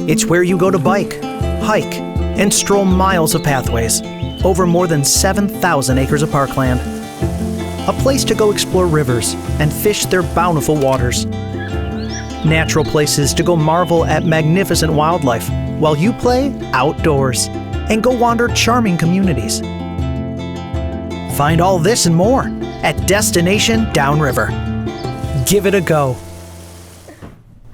It's where you go to bike, hike, and stroll miles of pathways over more than 7,000 acres of parkland. A place to go explore rivers and fish their bountiful waters. Natural places to go marvel at magnificent wildlife while you play outdoors and go wander charming communities. Find all this and more at Destination Downriver. Give it a go.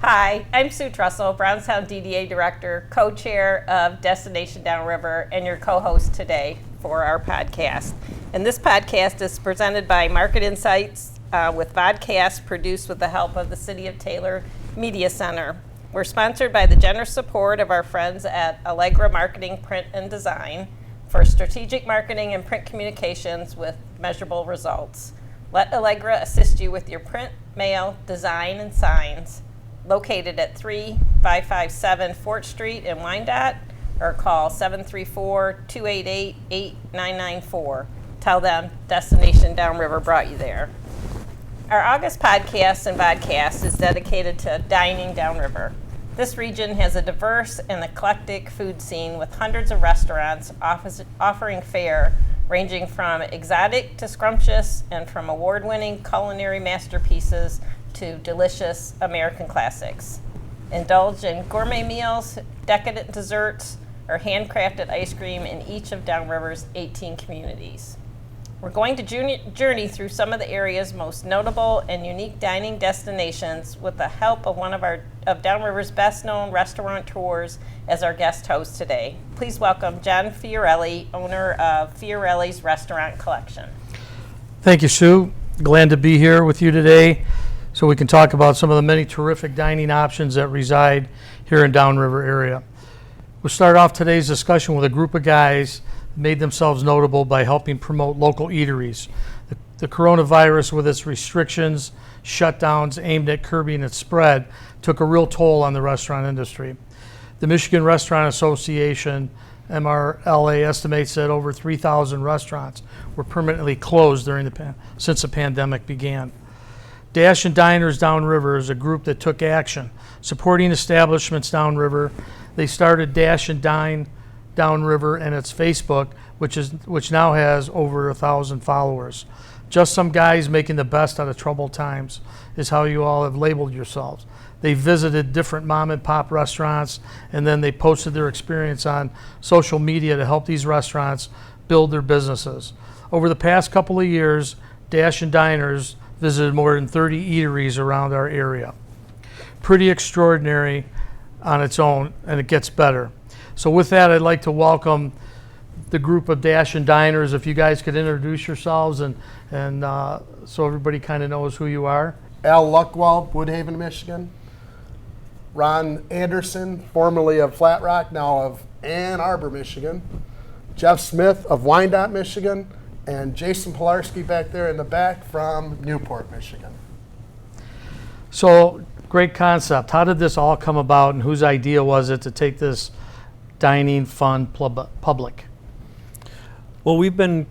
Hi, I'm Sue Trussell, Brownstown DDA Director, co-chair of Destination Downriver, and your co-host today for our podcast. And this podcast is presented by Market Insights with vodcasts produced with the help of the City of Taylor Media Center. We're sponsored by the generous support of our friends at Allegra Marketing, Print, and Design for strategic marketing and print communications with measurable results. Let Allegra assist you with your print, mail, design, and signs. Located at 3557 Fort Street in Wyandotte, or call 734-288-8994. Tell them Destination Downriver brought you there. Our August podcast and vodcast is dedicated to dining downriver. This region has a diverse and eclectic food scene with hundreds of restaurants offering fare ranging from exotic to scrumptious and from award-winning culinary masterpieces to delicious American classics. Indulge in gourmet meals, decadent desserts, or handcrafted ice cream in each of Downriver's 18 communities. We're going to journey through some of the area's most notable and unique dining destinations with the help of one of Downriver's best-known restaurateurs as our guest host today. Please welcome John Fiorelli, owner of Fiorelli's Restaurant Collection. Thank you, Sue. Glad to be here with you today so we can talk about some of the many terrific dining options that reside here in Downriver area. We'll start off today's discussion with a group of guys that made themselves notable by helping promote local eateries. The coronavirus, with its restrictions, shutdowns aimed at curbing its spread, took a real toll on the restaurant industry. The Michigan Restaurant Association, MRLA, estimates that over 3,000 restaurants were permanently closed since the pandemic began. Dash and Diners Downriver is a group that took action, supporting establishments downriver. They started Dash and Dine Downriver and its Facebook, which now has over 1,000 followers. Just some guys making the best out of troubled times is how you all have labeled yourselves. They visited different mom and pop restaurants, and then they posted their experience on social media to help these restaurants build their businesses. Over the past couple of years, Dash and Diners visited more than 30 eateries around our area. Pretty extraordinary on its own, and it gets better. So with that, I'd like to welcome the group of Dash and Diners. If you guys could introduce yourselves and so everybody kind of knows who you are. Al Luckwell, Woodhaven, Michigan. Ron Anderson, formerly of Flat Rock, now of Ann Arbor, Michigan. Jeff Smith of Wyandotte, Michigan. And Jason Pilarski back there in the back from Newport, Michigan. So, great concept. How did this all come about, and whose idea was it to take this dining fun public? Well, we've been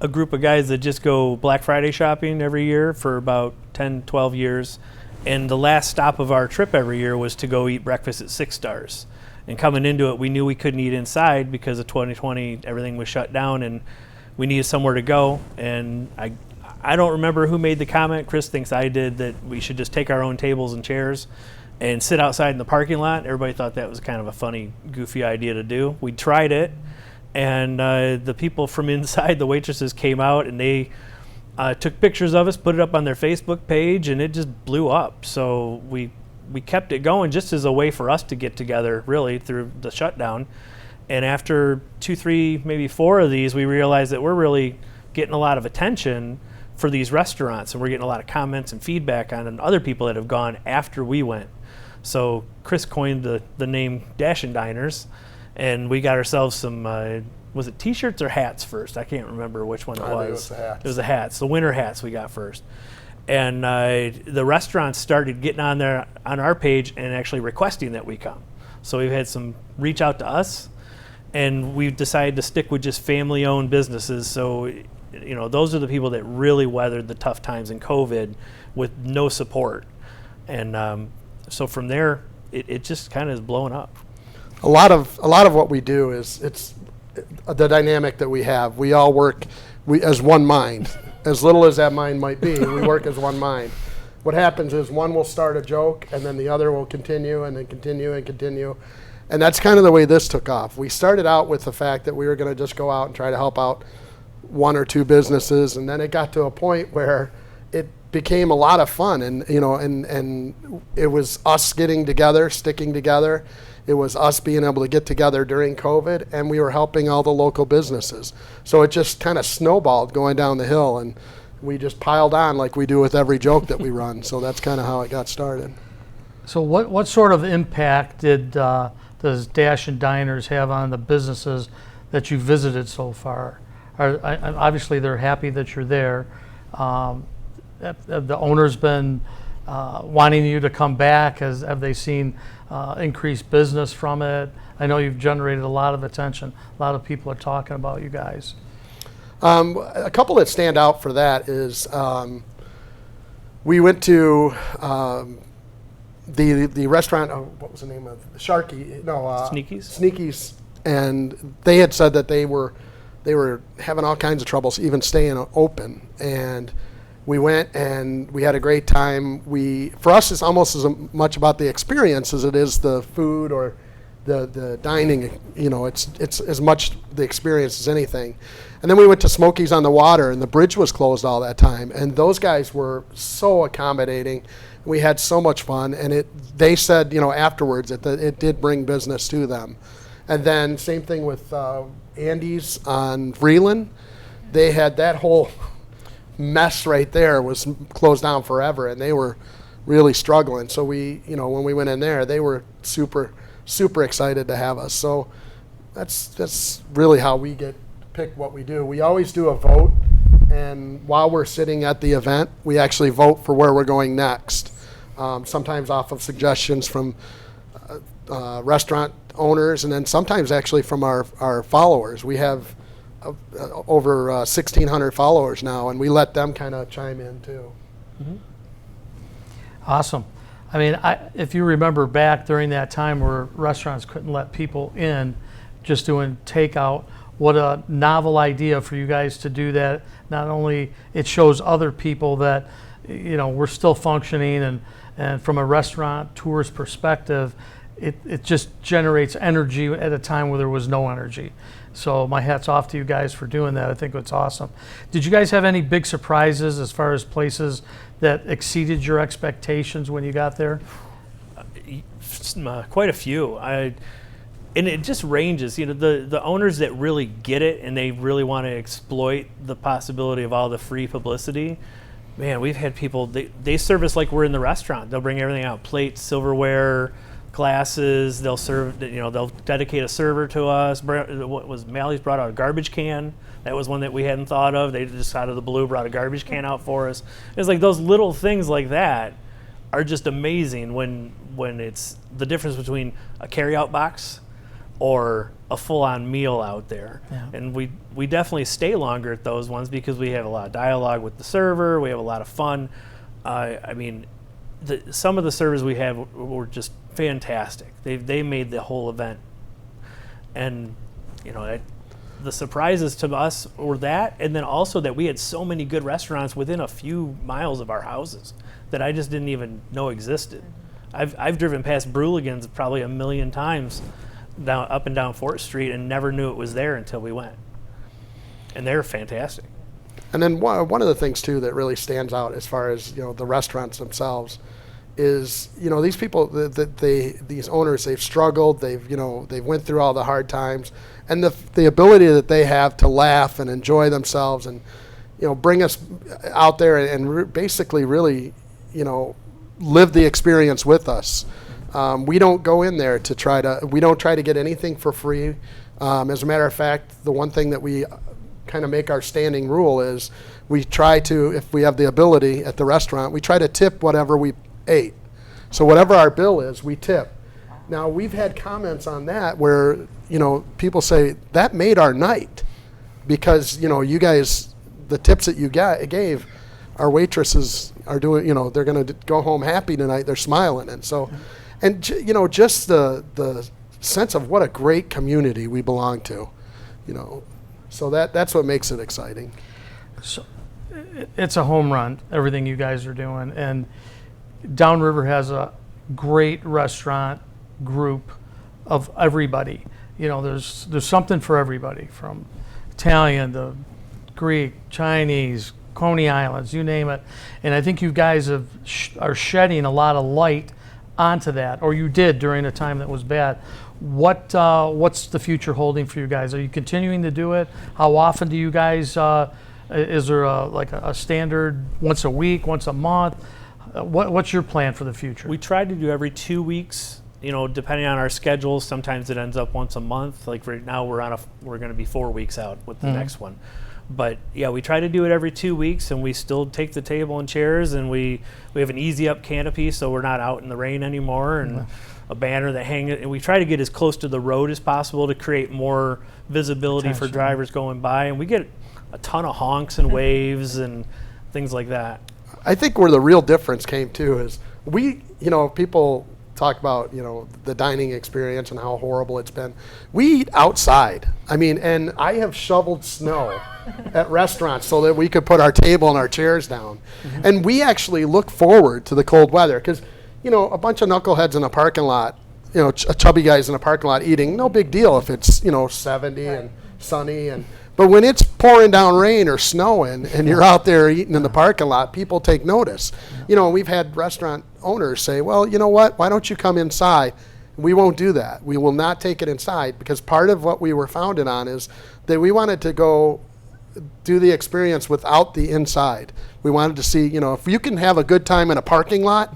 a group of guys that just go Black Friday shopping every year for about 10, 12 years. And the last stop of our trip every year was to go eat breakfast at Six Stars. And coming into it, we knew we couldn't eat inside because of 2020, everything was shut down, and we needed somewhere to go. And I don't remember who made the comment. Chris thinks I did, that we should just take our own tables and chairs and sit outside in the parking lot. Everybody thought that was kind of a funny, goofy idea to do. We tried it, and the people from inside, the waitresses, came out and they took pictures of us, put it up on their Facebook page, and it just blew up. So we kept it going just as a way for us to get together, really, through the shutdown. And after 2, 3, maybe 4 of these, we realized that we're really getting a lot of attention for these restaurants, and we're getting a lot of comments and feedback on other people that have gone after we went. So Chris coined the name Dash and Diners, and we got ourselves some, was it t-shirts or hats first? I can't remember which one it was. I think it was the hats. It was the hats, the winter hats we got first. And the restaurants started getting on our page and actually requesting that we come. So we've had some reach out to us, and we've decided to stick with just family-owned businesses. So, those are the people that really weathered the tough times in COVID with no support. And so from there, it just kind of is blowing up. a lot of what we do is it's the dynamic that we have. We all work as one mind. As little as that mind might be, we work as one mind. What happens is one will start a joke, and then the other will continue, and then continue and continue. And that's kind of the way this took off. We started out with the fact that we were going to just go out and try to help out one or two businesses, and then it got to a point where it became a lot of fun, and it was us getting together, sticking together. It was us being able to get together during COVID, and we were helping all the local businesses. So it just kind of snowballed going down the hill, and we just piled on like we do with every joke that we run. So that's kind of how it got started. So what sort of impact does Dash and Diners have on the businesses that you visited so far? Obviously, they're happy that you're there. The owner's been wanting you to come back. Have they seen increased business from it? I know you've generated a lot of attention. A lot of people are talking about you guys. A couple that stand out for that is we went to the restaurant. What was the name of it? Sneaky's, and they had said that they were having all kinds of troubles even staying open, and we went and we had a great time. For us, it's almost as much about the experience as it is the food or the dining. It's as much the experience as anything. And then we went to Smokies on the Water, and the bridge was closed all that time. And those guys were so accommodating. We had so much fun, and they said afterwards that it did bring business to them. And then same thing with Andy's on Vreeland. They had that whole mess right there was closed down forever, and they were really struggling. So when we went in there, they were super excited to have us. So that's really how we pick what we do. We always do a vote, and while we're sitting at the event, we actually vote for where we're going next. Sometimes off of suggestions from restaurant owners, and then sometimes actually from our followers. We have over 1,600 followers now, and we let them kind of chime in too. Mm-hmm. Awesome. I mean, if you remember back during that time where restaurants couldn't let people in, just doing takeout, what a novel idea for you guys to do that. Not only it shows other people that we're still functioning, and from a restaurant tourist perspective, it just generates energy at a time where there was no energy. So my hat's off to you guys for doing that. I think it's awesome. Did you guys have any big surprises as far as places that exceeded your expectations when you got there? Quite a few. And it just ranges. The owners that really get it and they really want to exploit the possibility of all the free publicity. Man, we've had people, they serve us like we're in the restaurant. They'll bring everything out, plates, silverware, glasses. They'll serve, they'll dedicate a server to us. What was Mally's brought out a garbage can. That was one that we hadn't thought of. They just out of the blue brought a garbage can out for us. It's like those little things like that are just amazing when it's the difference between a carryout box or a full-on meal out there. Yeah. And we definitely stay longer at those ones because we have a lot of dialogue with the server. We have a lot of fun. Some of the servers we have were just fantastic. They made the whole event. And, the surprises to us were that, and then also that we had so many good restaurants within a few miles of our houses that I just didn't even know existed. I've driven past Brewligans probably 1 million times up and down 4th Street and never knew it was there until we went. And they're fantastic. And then one of the things too that really stands out as far as the restaurants themselves is these people these owners, they've struggled, they've went through all the hard times, and the ability that they have to laugh and enjoy themselves and bring us out there and basically really live the experience with us. We don't go in there we don't try to get anything for free. As a matter of fact, the one thing that we kind of make our standing rule is we try to, if we have the ability at the restaurant, we try to tip whatever we ate. So whatever our bill is, we tip. Now, we've had comments on that where, people say, that made our night because, you guys, the tips that you gave, our waitresses are doing, they're going to go home happy tonight. They're smiling. And so, and just the sense of what a great community we belong to, So that's what makes it exciting. So it's a home run, everything you guys are doing. And Downriver has a great restaurant group of everybody. There's something for everybody, from Italian to Greek, Chinese, Coney Islands, you name it. And I think you guys are shedding a lot of light onto that, or you did during a time that was bad. What's the future holding for you guys? Are you continuing to do it? How often do you guys, is there a standard once a week, once a month? What's your plan for the future? We try to do every 2 weeks, depending on our schedule. Sometimes it ends up once a month. Like right now we're going to be 4 weeks out with the next one. But yeah, we try to do it every 2 weeks, and we still take the table and chairs, and we have an easy up canopy, so we're not out in the rain anymore, and a banner that hang it, and we try to get as close to the road as possible to create more visibility for drivers going by, and we get a ton of honks and waves and things like that. I think where the real difference came too is people talk about, the dining experience and how horrible it's been. We eat outside. And I have shoveled snow at restaurants so that we could put our table and our chairs down. Mm-hmm. And we actually look forward to the cold weather because, a bunch of knuckleheads in a parking lot, chubby guys in a parking lot eating, no big deal if it's, 70 and sunny. But when it's pouring down rain or snowing and you're out there eating in the parking lot, people take notice. We've had restaurant owners say, well, you know what, why don't you come inside? We won't do that. We will not take it inside, because part of what we were founded on is that we wanted to go do the experience without the inside. We wanted to see, if you can have a good time in a parking lot,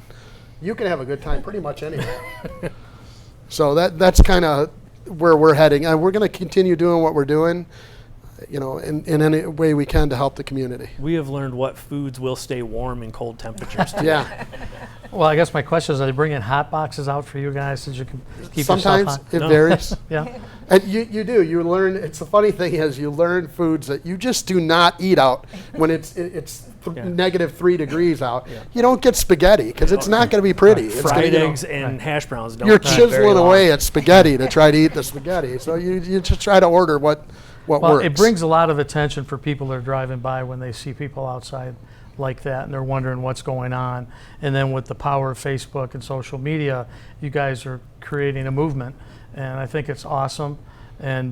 you can have a good time pretty much anywhere. So that's kind of where we're heading. And we're going to continue doing what we're doing, in any way we can to help the community. We have learned what foods will stay warm in cold temperatures. Yeah. Well, I guess my question is, are they bringing hot boxes out for you guys so you can keep Sometimes yourself hot? it varies. Yeah. And you do. You learn. It's the funny thing is you learn foods that you just do not eat out when it's negative 3 degrees out. Yeah. You don't get spaghetti because it's not going to be pretty. It's fried eggs and hash browns don't. You're chiseling away at spaghetti to try to eat the spaghetti. So you just try to order what works. It brings a lot of attention for people that are driving by when they see people outside like that, and they're wondering what's going on. And then with the power of Facebook and social media, you guys are creating a movement, and I think it's awesome. And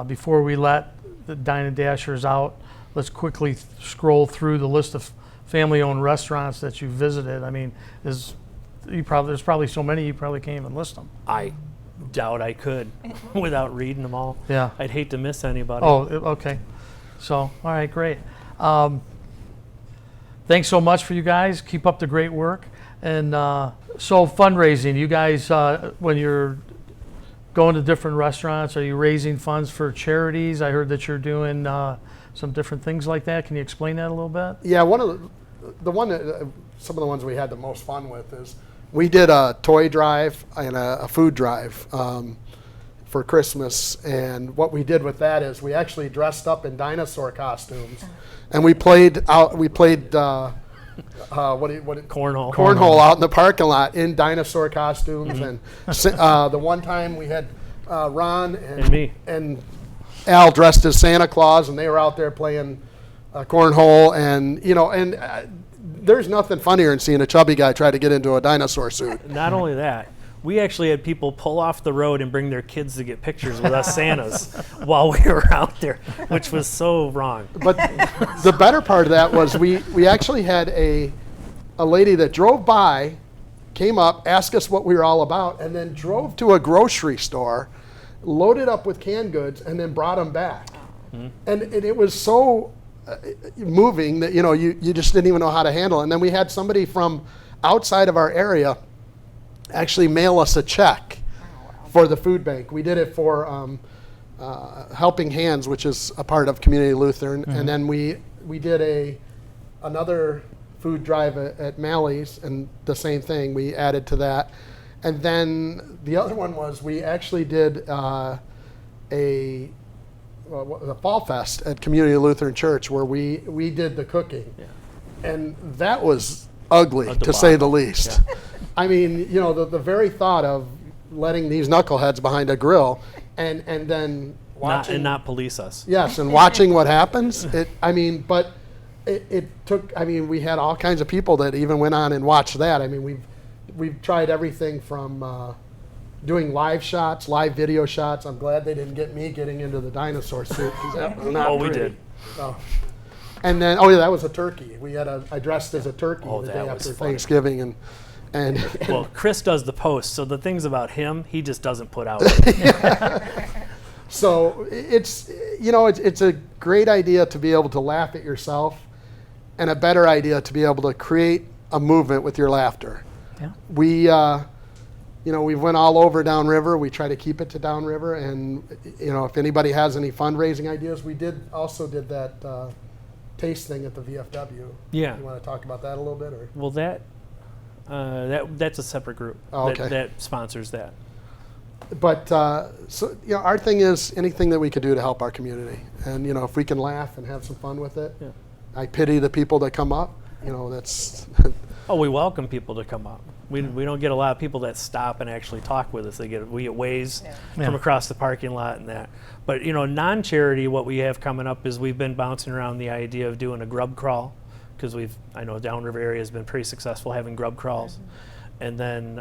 before we let the Dine and Dashers out, let's quickly scroll through the list of family-owned restaurants that you visited. There's probably so many you probably can't even list them. I doubt I could without reading them all. Yeah. I'd hate to miss anybody. Oh, okay. So, all right, great. Thanks so much for you guys. Keep up the great work. And so fundraising, you guys, when you're going to different restaurants, are you raising funds for charities? I heard that you're doing some different things like that. Can you explain that a little bit? Yeah, some of the ones we had the most fun with is we did a toy drive and a food drive for Christmas. And what we did with that is we actually dressed up in dinosaur costumes. And we played cornhole out in the parking lot in dinosaur costumes. Mm-hmm. And the one time we had Ron and me and Al dressed as Santa Claus, and they were out there playing cornhole. And there's nothing funnier than seeing a chubby guy try to get into a dinosaur suit. Not only that, we actually had people pull off the road and bring their kids to get pictures with us Santas while we were out there, which was so wrong. But the better part of that was we actually had a lady that drove by, came up, asked us what we were all about, and then drove to a grocery store, loaded up with canned goods, and then brought them back. Mm-hmm. And it was so moving that you just didn't even know how to handle it. And then we had somebody from outside of our area actually mail us a check for the food bank. We did it for Helping Hands, which is a part of Community Lutheran. Mm-hmm. And then we did another food drive at Mally's, and the same thing, we added to that. And then the other one was we actually did a Fall Fest at Community Lutheran Church where we did the cooking. Yeah. And that was ugly, to say the least. Yeah. The very thought of letting these knuckleheads behind a grill and then watching. Not police us. Yes, and watching what happens. It took, we had all kinds of people that even went on and watched that. We've tried everything from doing live shots, live video shots. I'm glad they didn't get me getting into the dinosaur suit, 'cause that was not we pretty. did. Oh. And then, that was a turkey. I dressed as a turkey the day that was after funny. Thanksgiving, and Well, Chris does the post, so the things about him, he just doesn't put out. so it's a great idea to be able to laugh at yourself, and a better idea to be able to create a movement with your laughter. Yeah. We went all over Downriver. We try to keep it to Downriver, and if anybody has any fundraising ideas, we also did that taste thing at the VFW. Yeah. You want to talk about that a little bit, or? Well, that's a separate group that sponsors that. But our thing is anything that we could do to help our community, and if we can laugh and have some fun with it. Yeah. I pity the people that come up. That's. Oh, we welcome people to come up. We don't get a lot of people that stop and actually talk with us. We get waves from across the parking lot and that. But non-charity, what we have coming up is we've been bouncing around the idea of doing a grub crawl, because I know Downriver area has been pretty successful having grub crawls. And then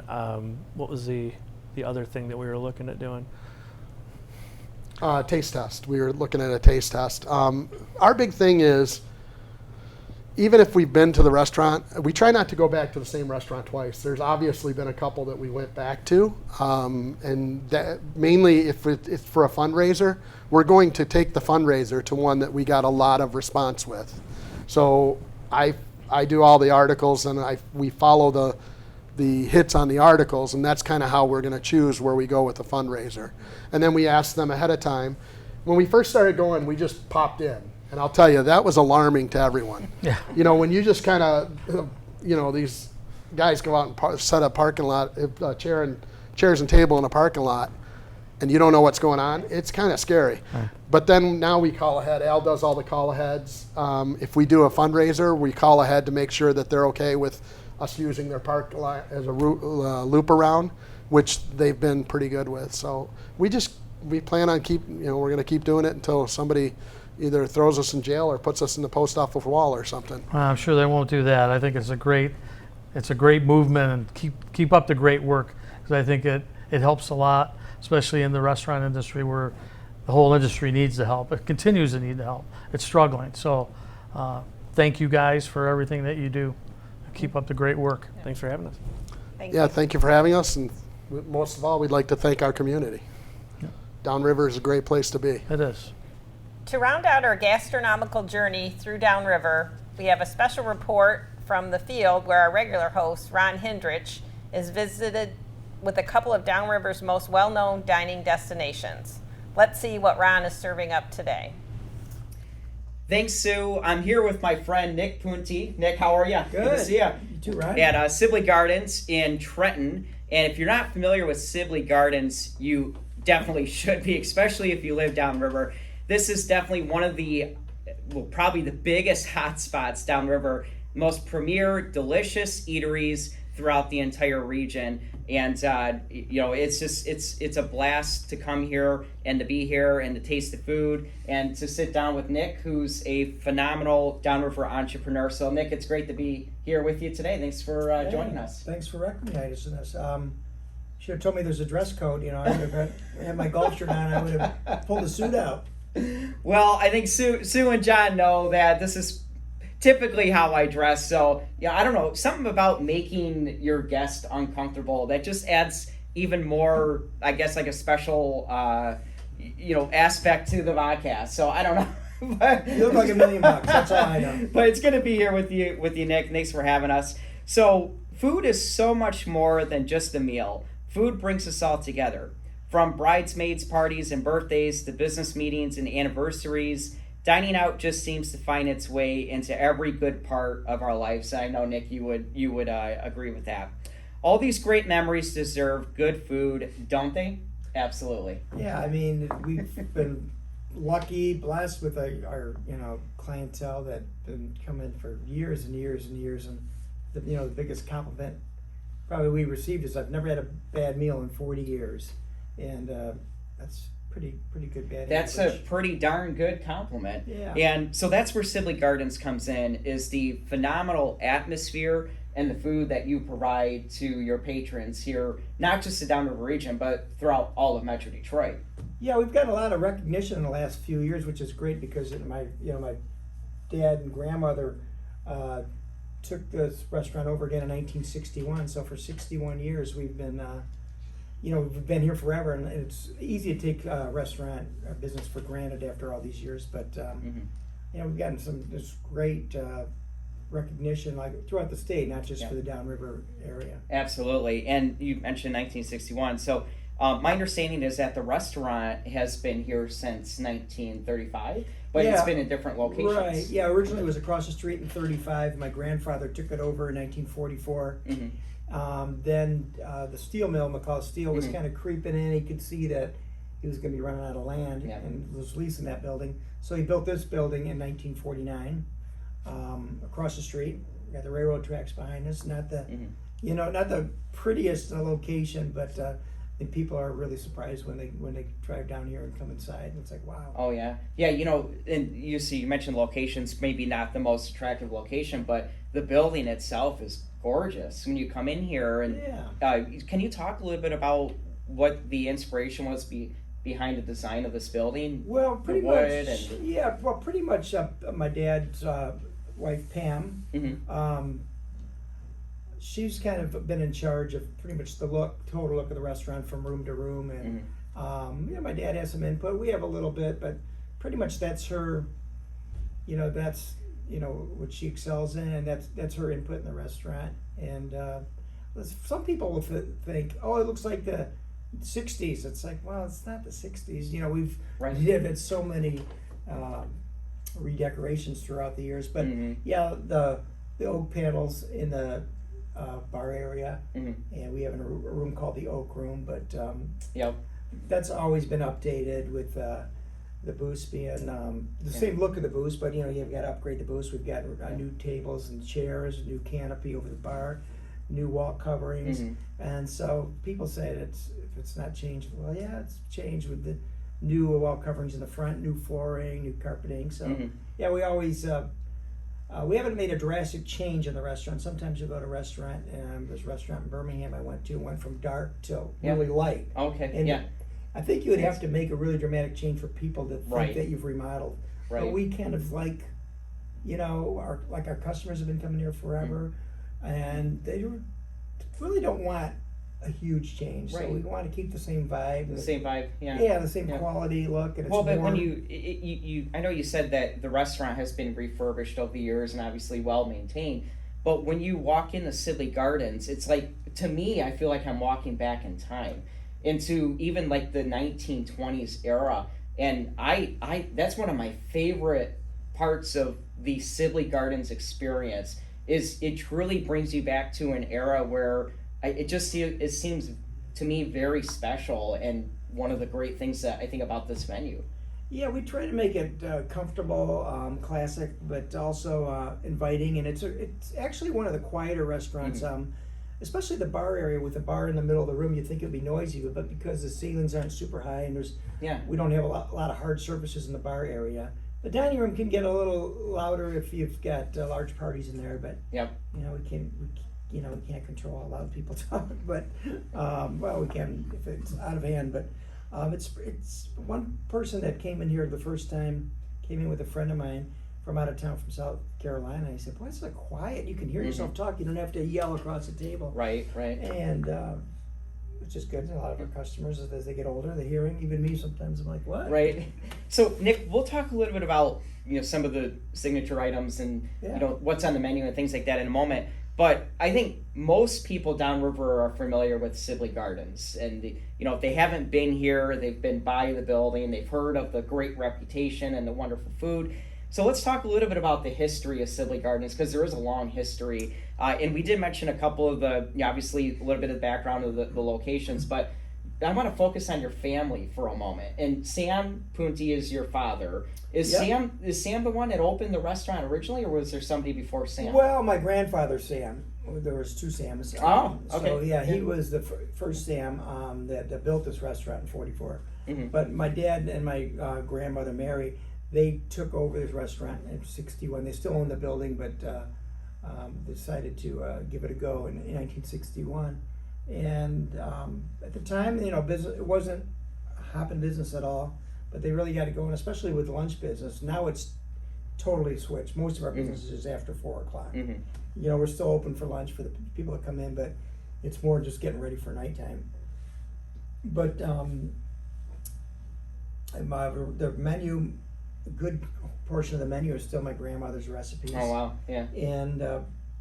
what was the other thing that we were looking at doing? Taste test. We were looking at a taste test. Our big thing is, even if we've been to the restaurant, we try not to go back to the same restaurant twice. There's obviously been a couple that we went back to, and that mainly if it's for a fundraiser, we're going to take the fundraiser to one that we got a lot of response with. So I do all the articles, and we follow the hits on the articles, and that's kind of how we're going to choose where we go with the fundraiser. And then we ask them ahead of time. When we first started going, we just popped in. And I'll tell you, that was alarming to everyone. Yeah. When you just kind of, these guys go out and set up parking lot, chairs and table in a parking lot, and you don't know what's going on, it's kind of scary. Right. But then now we call ahead. Al does all the call aheads. If we do a fundraiser, we call ahead to make sure that they're okay with us using their parking lot as a loop around, which they've been pretty good with. So we plan on we're going to keep doing it until somebody either throws us in jail or puts us in the post office wall or something. Well, I'm sure they won't do that. I think it's a great movement, and keep up the great work, because I think it helps a lot, especially in the restaurant industry where the whole industry needs the help. It continues to need the help. It's struggling. So thank you guys for everything that you do. Keep up the great work. Thanks for having us. Thank you for having us, and most of all, we'd like to thank our community. Yeah. Downriver is a great place to be. It is. To round out our gastronomical journey through Downriver, we have a special report from the field where our regular host, Ron Hinrichs, is visited with a couple of Downriver's most well-known dining destinations. Let's see what Ron is serving up today. Thanks, Sue. I'm here with my friend Nick Puinti. Nick, how are you? Good. to see you. You too, right? At Sibley Gardens in Trenton. And if you're not familiar with Sibley Gardens, you definitely should be, especially if you live downriver. This is definitely one of probably the biggest hotspots downriver, most premier, delicious eateries throughout the entire region. And it's a blast to come here and to be here and to taste the food and to sit down with Nick, who's a phenomenal downriver entrepreneur. So Nick, it's great to be here with you today. Thanks for joining us. Thanks for recognizing us. Should have told me there's a dress code. I would have had my golf shirt on. I would have pulled the suit out. Well, I think Sue and John know that this is typically how I dress. So, I don't know, something about making your guest uncomfortable that just adds even more, I guess, like a special, aspect to the podcast. So I don't know. But, you look like $1 million. That's all I know. But it's good to be here with you, Nick. Thanks for having us. So, food is so much more than just a meal. Food brings us all together. From bridesmaids parties and birthdays to business meetings and anniversaries, dining out just seems to find its way into every good part of our lives. I know, Nick, you would agree with that. All these great memories deserve good food, don't they? Absolutely. Yeah, we've been lucky, blessed with our clientele that been coming for years and years and years, and the biggest compliment probably we received is I've never had a bad meal in 40 years, and that's pretty good bad. That's average. a pretty darn good compliment. Yeah. And so that's where Sibley Gardens comes in, is the phenomenal atmosphere and the food that you provide to your patrons here, not just the Downriver region, but throughout all of Metro Detroit. Yeah, we've gotten a lot of recognition in the last few years, which is great because my dad and grandmother took this restaurant over again in 1961. So for 61 years, we've been we've been here forever, and it's easy to take restaurant business for granted after all these years. But we've gotten this great recognition like throughout the state, not just for the Downriver area. Absolutely. And you mentioned 1961. So my understanding is that the restaurant has been here since 1935, but it's been in different locations. Right. Yeah. Originally, it was across the street in 35. My grandfather took it over in 1944. Then the steel mill, McCall Steel, was kind of creeping in. He could see that he was going to be running out of land and was leasing that building. So he built this building in 1949 across the street. We got the railroad tracks behind us. Not the, not the prettiest location, but and people are really surprised when they drive down here and come inside, and it's like, wow. Oh yeah, and you mentioned locations, maybe not the most attractive location, but the building itself is gorgeous when you come in here. And can you talk a little bit about what the inspiration was behind the design of this building? Well, pretty much. My dad's wife Pam. She's kind of been in charge of pretty much the total look of the restaurant from room to room, and my dad has some input. We have a little bit, but pretty much that's her. That's what she excels in, and that's her input in the restaurant. And some people will think, oh, it looks like the 60s. It's like, well, it's not the 60s. We've had so many redecorations throughout the years, but the oak panels in the bar area, and we have a room called the Oak Room, but that's always been updated with the booths being the same look of the booths, but you've got to upgrade the booths. We've got new tables and chairs, new canopy over the bar, new wall coverings, and so people say if it's not changed, well, it's changed with the new wall coverings in the front, new flooring, new carpeting. So we always. We haven't made a drastic change in the restaurant. Sometimes you go to a restaurant, and there's a restaurant in Birmingham I went from dark till really light. Okay. And I think you would have to make a really dramatic change for people to think that you've remodeled. Right. But we kind of like, our customers have been coming here forever, and they really don't want a huge change. Right. So we want to keep the same vibe. The same vibe, the same quality look. And it's but warm. when you I know you said that the restaurant has been refurbished over the years and obviously well maintained, but when you walk into Sibley Gardens, it's like, to me, I feel like I'm walking back in time into even like the 1920s era, and I that's one of my favorite parts of the Sibley Gardens experience. Is it truly brings you back to an era where it seems to me very special, and one of the great things that I think about this venue. Yeah, we try to make it comfortable, classic, but also inviting, and it's actually one of the quieter restaurants, especially the bar area with the bar in the middle of the room. You'd think it'd be noisy, but because the ceilings aren't super high and we don't have a lot of hard surfaces in the bar area. The dining room can get a little louder if you've got large parties in there, but we can't control how loud people talk, but we can if it's out of hand. But it's one person that came in here the first time, came in with a friend of mine from out of town from South Carolina. He said, "Boy, it's so quiet. You can hear yourself talk. You don't have to yell across the table." Right. And it's just good. A lot of our customers, as they get older, the hearing, even me sometimes, I'm like, what? Right. So Nick, we'll talk a little bit about some of the signature items and what's on the menu and things like that in a moment. But I think most people downriver are familiar with Sibley Gardens, and if they haven't been here, they've been by the building, they've heard of the great reputation and the wonderful food. So let's talk a little bit about the history of Sibley Gardens, because there is a long history, and we did mention a couple of obviously a little bit of the background of the locations, but I want to focus on your family for a moment. And Sam Puinti is your father. Is Sam the one that opened the restaurant originally, or was there somebody before Sam? Well, my grandfather Sam There was two Sams. Oh, okay. So yeah, he was the first Sam that built this restaurant in '44. But my dad and my grandmother Mary, they took over this restaurant in '61. They still own the building, but decided to give it a go in 1961. And at the time, business, it wasn't a hopping business at all, but they really got it going, especially with the lunch business. Now it's totally switched. Most of our business is after 4 o'clock. We're still open for lunch for the people that come in, but it's more just getting ready for nighttime. But the menu, a good portion of the menu is still my grandmother's recipes. Oh wow, yeah. And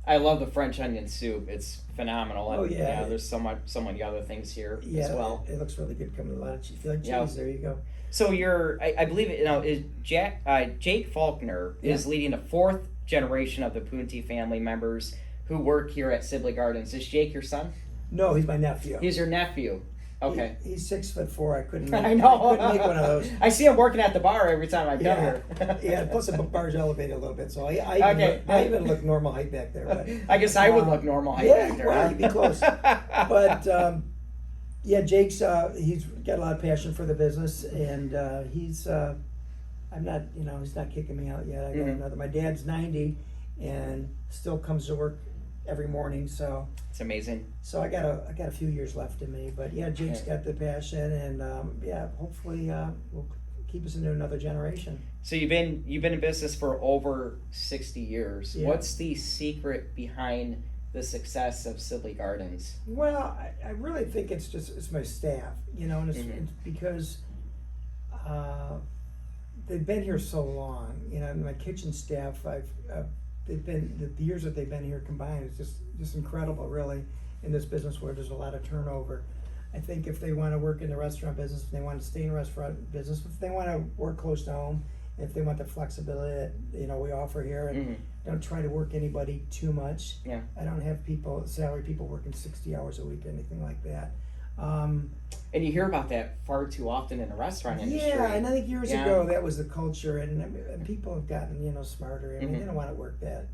I love the French onion soup. It's phenomenal. Oh, And, yeah. There's so many other things here as well. It looks really good. Coming with a lot of cheese. If you like cheese, Yeah. there you go. So I believe is Jake Faulkner is leading the 4th generation of the Puinti family members who work here at Sibley Gardens. Is Jake your son? No, he's my nephew. He's your nephew. Okay. He's 6'4". I couldn't. Make, I know. I couldn't make one of those. I see him working at the bar every time I come here. Yeah. Plus the bar's elevated a little bit, so I even look normal height back there. But I guess I would look normal height back there. Well, you'd be close. But Jake's he's got a lot of passion for the business, and he's I'm not he's not kicking me out yet. I got another. My dad's 90 and still comes to work every morning, so it's amazing. So I got a few years left in me, but yeah, Jake's got the passion, and hopefully will keep us into another generation. So you've been in business for over 60 years. Yeah. What's the secret behind the success of Sibley Gardens? Well, I really think it's my staff, and it's because they've been here so long. My kitchen staff, they've been the years that they've been here combined is just incredible, really, in this business where there's a lot of turnover. I think if they want to work in the restaurant business, if they want to stay in the restaurant business, if they want to work close to home, if they want the flexibility that we offer here, and don't try to work anybody too much. Yeah. I don't have salary people working 60 hours a week, anything like that. And you hear about that far too often in the restaurant industry. Yeah, and I think years ago that was the culture, and people have gotten smarter. I mean, they don't want to work that.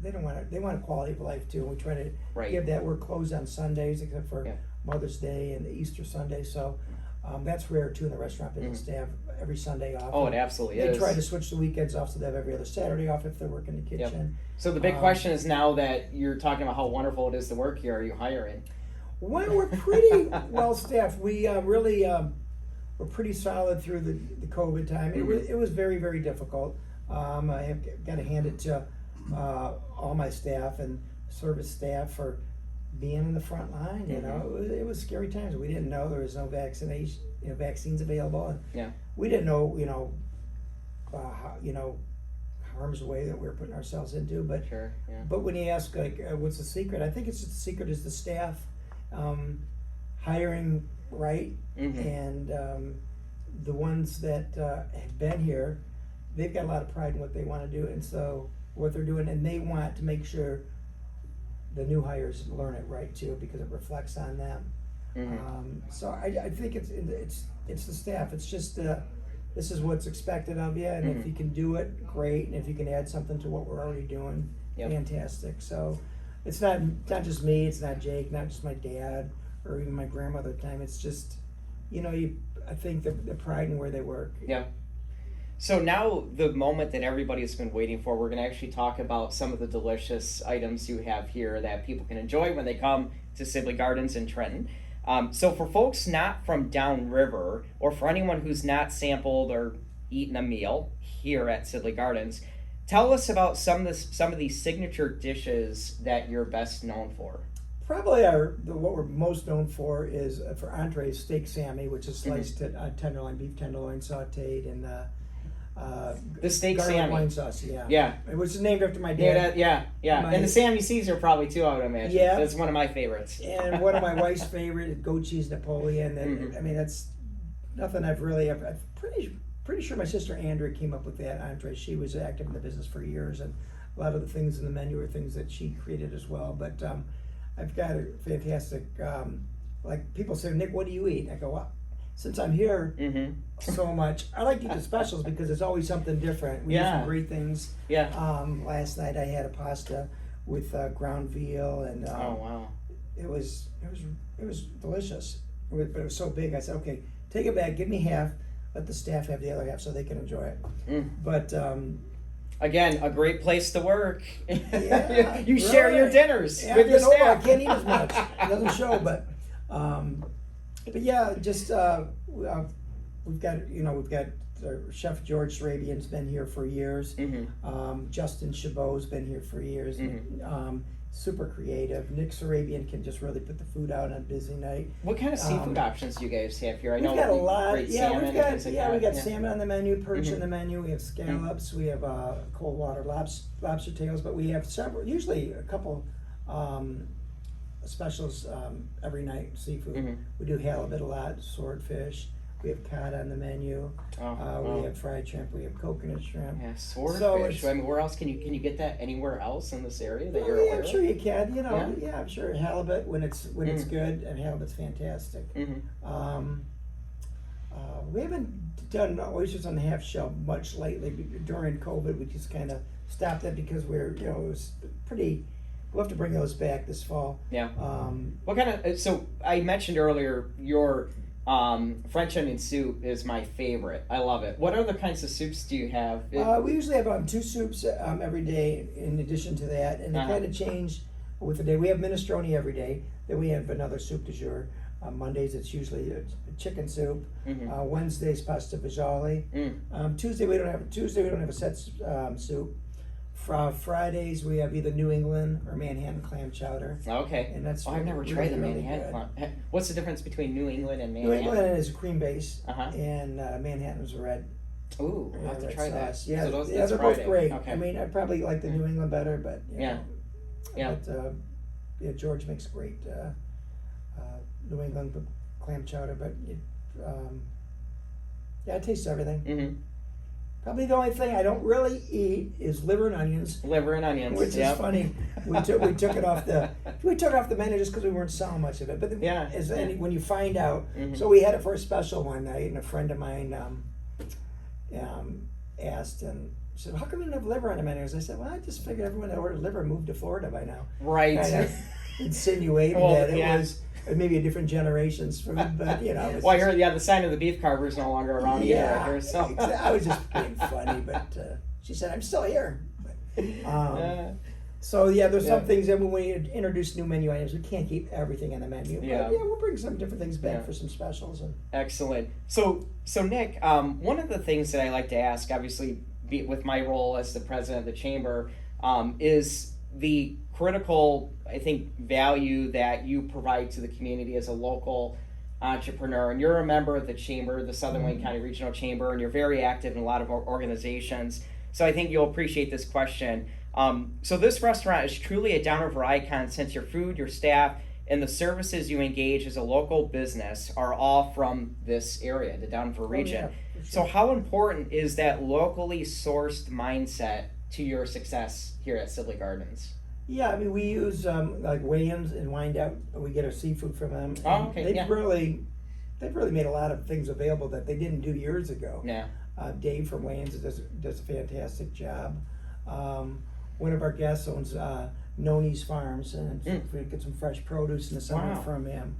They don't want to. They want a quality of life too. We try to give that. We're closed on Sundays except for Mother's Day and Easter Sunday, so that's rare too in the restaurant business to have every Sunday off. Oh, it absolutely is. They try to switch the weekends off so they have every other Saturday off if they're working in the kitchen. So the big question is, now that you're talking about how wonderful it is to work here, are you hiring? Well, we're pretty well staffed. We really were pretty solid through the COVID time. It was very, very difficult. I have got to hand it to all my staff and service staff for being in the front line. It was scary times. We didn't know there was no vaccines available, and we didn't know harm's way that we were putting ourselves into. But but when you ask what's the secret, I think it's just the secret is the staff. Hiring right, and the ones that have been here, they've got a lot of pride in what they want to do, and so what they're doing, and they want to make sure the new hires learn it right too, because it reflects on them. So I think it's the staff. It's just this is what's expected of you, and if you can do it, great, and if you can add something to what we're already doing, fantastic. So. It's not just me. It's not Jake. Not just my dad or even my grandmother at the time. It's just, I think the pride in where they work. Yeah. So now the moment that everybody's been waiting for, we're going to actually talk about some of the delicious items you have here that people can enjoy when they come to Sibley Gardens in Trenton. So for folks not from Downriver, or for anyone who's not sampled or eaten a meal here at Sibley Gardens, tell us about some of these signature dishes that you're best known for. Probably what we're most known for is for entrees, steak Sammy, which is sliced tenderloin, beef tenderloin, sautéed, and the steak garlic Sammy wine sauce. Yeah, it was named after my dad. And the Sammy Caesar probably too, I would imagine. Yeah, that's one of my favorites. And one of my wife's favorite, goat cheese Napoleon. And I mean, that's nothing I've pretty sure my sister Andrea came up with that entree. She was active in the business for years, and a lot of the things in the menu are things that she created as well. But I've got a fantastic, like people say, Nick, what do you eat? I go, well, since I'm here so much, I like to eat the specials because it's always something different. We do some great things. Last night I had a pasta with ground veal, and Oh wow. it was delicious. But it was so big. I said, okay, take it back, give me half, let the staff have the other half so they can enjoy it. But again, a great place to work. Yeah, you share your dinners yeah, with your I staff. can't eat as much. It doesn't show, but yeah, just we've got Chef George Sarabian's been here for years. Justin Chabot's been here for years. Super creative. Nick Sarabian can just really put the food out on a busy night. What kind of seafood options do you guys have here? I know We've got a lot. great Yeah, salmon we've and got things like that. we got salmon on the menu, perch on the menu. We have scallops. We have cold water lobster tails, but we have several. Usually a couple specials every night. Seafood. We do halibut a lot, swordfish. We have cod on the menu. We have fried shrimp. We have coconut shrimp. Yeah, swordfish. I mean, where else can you get that anywhere else in this area that you're aware I'm of? sure you can. Yeah, I'm sure halibut when it's good, and halibut's fantastic. We haven't done oysters on the half shell much lately. During COVID, we just kind of stopped that because it was pretty. We'll have to bring those back this fall. Yeah. What kind of? So I mentioned earlier your French onion soup is my favorite. I love it. What other kinds of soups do you have? We usually have 2 soups every day in addition to that, and they kind of change with the day. We have minestrone every day. Then we have another soup du jour. Mondays it's usually a chicken soup. Wednesdays pasta fagioli. Tuesday we don't have a set soup. Fridays we have either New England or Manhattan clam chowder. Okay. And that's I've never tried the Manhattan clam. What's the difference between New England and Manhattan? New England is a cream base, and Manhattan is a red. Ooh, I'll have to try that. Sauce. Yeah, so they're Friday. both great. Okay. I mean, I probably like the New England better, but Yeah. But, George makes great New England clam chowder, but I taste everything. Probably the only thing I don't really eat is liver and onions. Liver and onions, which is funny. We took it off the menu just because we weren't selling much of it. But when you find out, so we had it for a special one night, and a friend of mine asked and said, "How come you don't have liver on the menus?" I said, "Well, I just figured everyone that ordered liver moved to Florida by now." Right. Kind of insinuating that it was maybe a different generation's food, but well, I heard the sign of the beef carver is no longer around either. So I was just being funny, but she said, "I'm still here." But, so there's some things that when we introduce new menu items, we can't keep everything on the menu. But we'll bring some different things back for some specials. Excellent. So Nick, one of the things that I like to ask, obviously, with my role as the president of the chamber, is the critical, I think, value that you provide to the community as a local entrepreneur. And you're a member of the chamber, the Southern Wayne County Regional Chamber, and you're very active in a lot of organizations. So I think you'll appreciate this question. So this restaurant is truly a Downriver icon, since your food, your staff, and the services you engage as a local business are all from this area, the Downriver region. For sure. So how important is that locally sourced mindset to your success here at Sibley Gardens? Yeah, I mean, we use like Williams and Wyandotte. We get our seafood from them. Oh, okay. They've really made a lot of things available that they didn't do years ago. Yeah. Dave from Williams does a fantastic job. One of our guests owns Noni's Farms, and we get some fresh produce in the summer from him.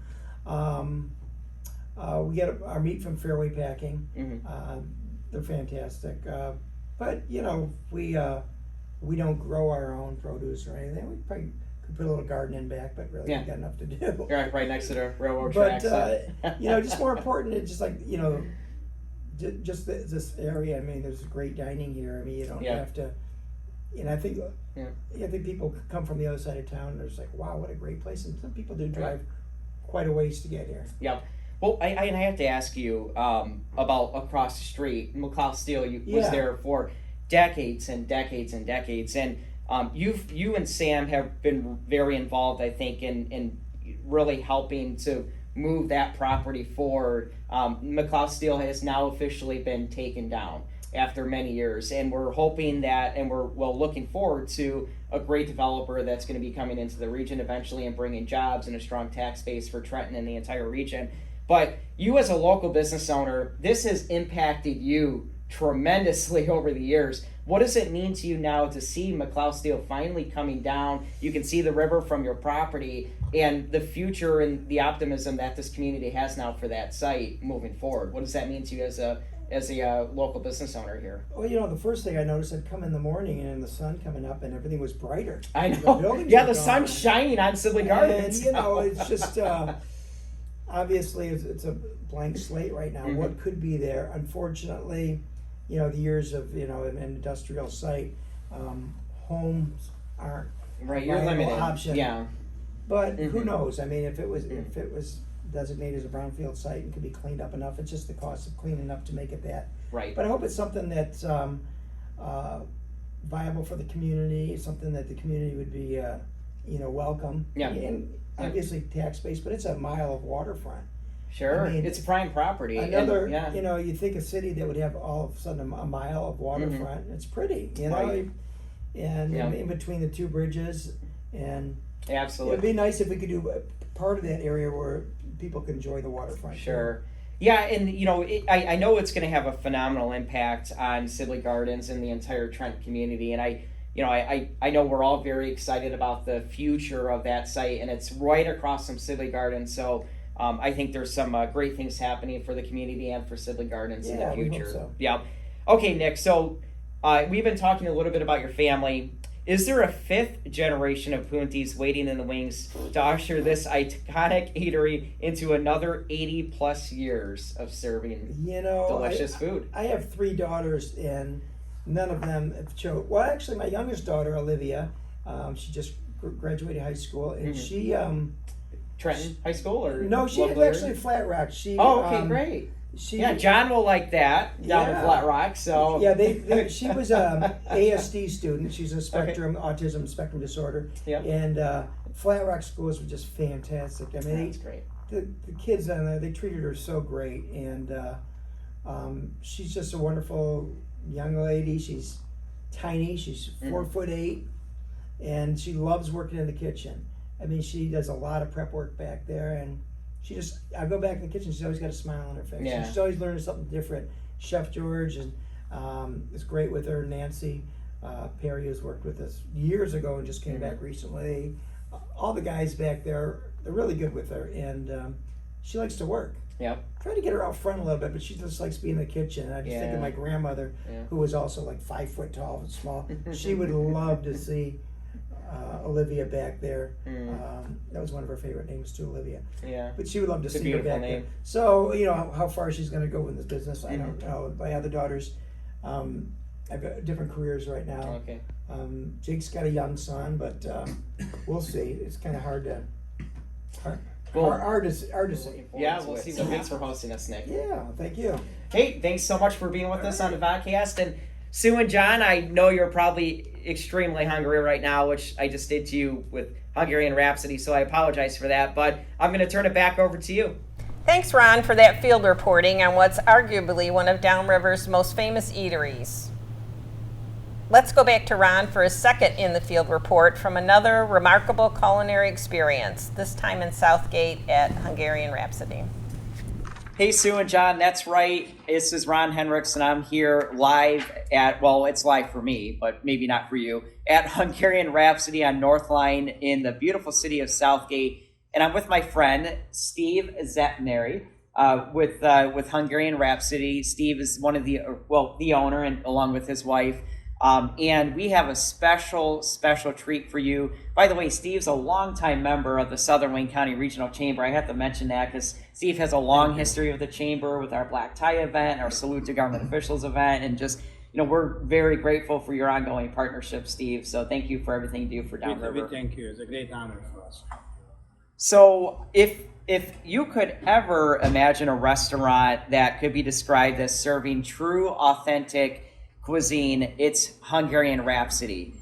We get our meat from Fairway Packing. They're fantastic. But we don't grow our own produce or anything. We probably could put a little garden in back, but really we've got enough to do. Right next to the railroad But tracks. just more important, it's just like just this area. I mean, there's great dining here. I mean, you don't have to. And I think people come from the other side of town and they're just like, wow, what a great place. And some people do drive quite a ways to get here. Yeah. Well, I have to ask you about across the street. McLeod Steel was there for decades and decades and decades. And you and Sam have been very involved, I think, in really helping to move that property forward. McLeod Steel has now officially been taken down after many years, and we're hoping that, and we're looking forward to a great developer that's going to be coming into the region eventually and bringing jobs and a strong tax base for Trenton and the entire region. But you as a local business owner, this has impacted you tremendously over the years. What does it mean to you now to see McLeod Steel finally coming down? You can see the river from your property, and the future and the optimism that this community has now for that site moving forward. What does that mean to you as a local business owner here? Well, the first thing I noticed, I'd come in the morning and the sun coming up and everything was brighter. I know. Yeah, the sun's shining on Sibley Gardens. And, it's just, obviously, it's a blank slate right now. What could be there? Unfortunately, the years of, an industrial site, homes aren't right. You're limited. Option. Yeah. But who knows? I mean, if it was designated as a brownfield site and could be cleaned up enough, it's just the cost of cleaning up to make it that. Right. But I hope it's something that's viable for the community, something that the community would be, welcome. Yeah. And obviously tax base, but it's a mile of waterfront. Sure, I mean, it's a prime property. Another, you think a city that would have all of a sudden a mile of waterfront, it's pretty, Right. And in between the two bridges, and absolutely, it'd be nice if we could do part of that area where people can enjoy the waterfront. Sure. Yeah, and I know it's going to have a phenomenal impact on Sibley Gardens and the entire Trenton community, and I know we're all very excited about the future of that site, and it's right across from Sibley Gardens, so I think there's some great things happening for the community and for Sibley Gardens in the future. We hope so. Yeah. Okay, Nick, so we've been talking a little bit about your family. Is there a fifth generation of Puintis waiting in the wings to usher this iconic eatery into another 80 plus years of serving delicious food? I have 3 daughters, and none of them have chosen. Well, actually, my youngest daughter, Olivia, she just graduated high school, and she... Trenton High School? Or no, she was actually Flat Rock. Okay, great. John will like that down in Flat Rock. So she was a ASD student. She's a spectrum autism spectrum disorder. Yep. And Flat Rock schools were just fantastic. I mean, that's great. The kids on there, they treated her so great, and she's just a wonderful young lady. She's tiny. She's 4'8", and she loves working in the kitchen. I mean, she does a lot of prep work back there, and I go back in the kitchen, she's always got a smile on her face. Yeah. She's always learning something different. Chef George is great with her. Nancy Perry has worked with us years ago and just came back recently. All the guys back there, they're really good with her, and she likes to work. Yep. Try to get her out front a little bit, but she just likes being in the kitchen. I just think of my grandmother, who was also like 5 foot tall and small. She would love to see Olivia back there. That was one of her favorite names too, Olivia. Yeah. But she would love to see her back name. there. So, how far she's going to go in this business, I don't know. My other daughters have different careers right now. Okay. Jake's got a young son, but we'll see. It's kind of hard to see. Yeah, we'll see. So thanks for hosting us, Nick. Yeah, thank you. Hey, thanks so much for being with us on the podcast. And Sue and John, I know you're probably extremely hungry right now, which I just did to you with Hugarian Rhapsody, so I apologize for that, but I'm going to turn it back over to you. Thanks, Ron, for that field reporting on what's arguably one of Downriver's most famous eateries. Let's go back to Ron for his second in the field report from another remarkable culinary experience, this time in Southgate at Hugarian Rhapsody. Hey, Sue and John, that's right. This is Ron Hinrichs, and I'm here live it's live for me, but maybe not for you, at Hugarian Rhapsody on North Line in the beautiful city of Southgate. And I'm with my friend, Steve Szatmari, with Hugarian Rhapsody. Steve is one of the owner, and along with his wife. And we have a special treat for you. By the way, Steve's a longtime member of the Southern Wayne County Regional Chamber. I have to mention that because Steve has a long history with the Chamber, with our Black Tie event, our Salute to Government Officials event, and just, we're very grateful for your ongoing partnership, Steve. So thank you for everything you do for Downriver. Thank you. It's a great honor for us. So if you could ever imagine a restaurant that could be described as serving true, authentic cuisine, it's Hugarian Rhapsody.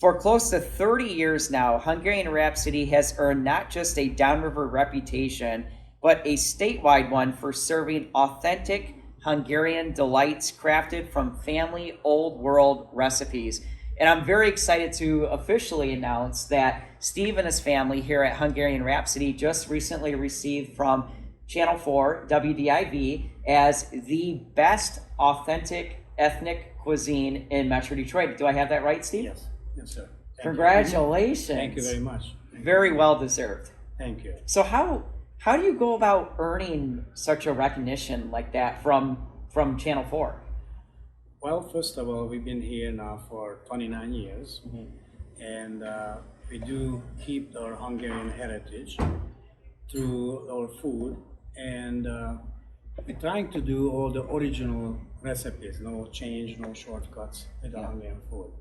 For close to 30 years now, Hugarian Rhapsody has earned not just a Downriver reputation, but a statewide one for serving authentic Hungarian delights crafted from family old world recipes. And I'm very excited to officially announce that Steve and his family here at Hugarian Rhapsody just recently received from Channel 4 WDIV as the best authentic ethnic cuisine in Metro Detroit. Do I have that right, Steve? Yes, yes, sir. Congratulations. Thank you very much. Very well deserved. Thank you. So how do you go about earning such a recognition like that from Channel 4? Well, first of all, we've been here now for 29 years, and we do keep our Hungarian heritage through our food, and we're trying to do all the original recipes, no change, no shortcuts with the Hungarian food.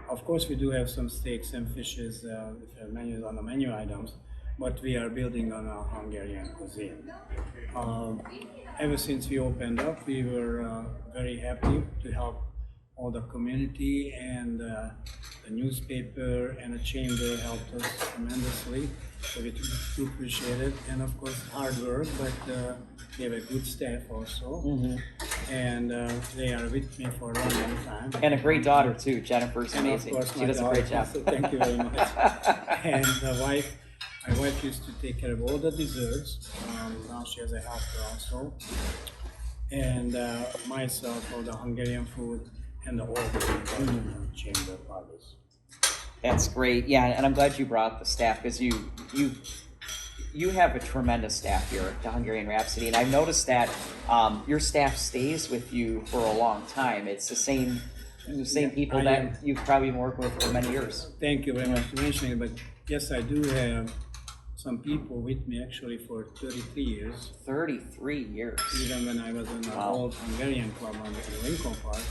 Of course, we do have some steaks and fishes with menus on the menu items, but we are building on our Hungarian cuisine. Ever since we opened up, we were very happy to help all the community, and the newspaper and the chamber helped us tremendously. So we do appreciate it, and of course hard work, but we have a good staff also, and they are with me for a long, long time. And a great daughter too. Jennifer's amazing. Of course, She does a great job. So thank you very much. And my wife used to take care of all the desserts. Now she has a helper also. And myself, all the Hungarian food and the oil chamber parties. That's great. Yeah, and I'm glad you brought the staff, because you have a tremendous staff here at the Hungarian Rhapsody, and I've noticed that your staff stays with you for a long time. It's the same people that you've probably been working with for many years. Thank you very much for mentioning it, but yes, I do have some people with me actually for 33 years. 33 years. Even when I was in the old Hungarian club on the Lincoln Park,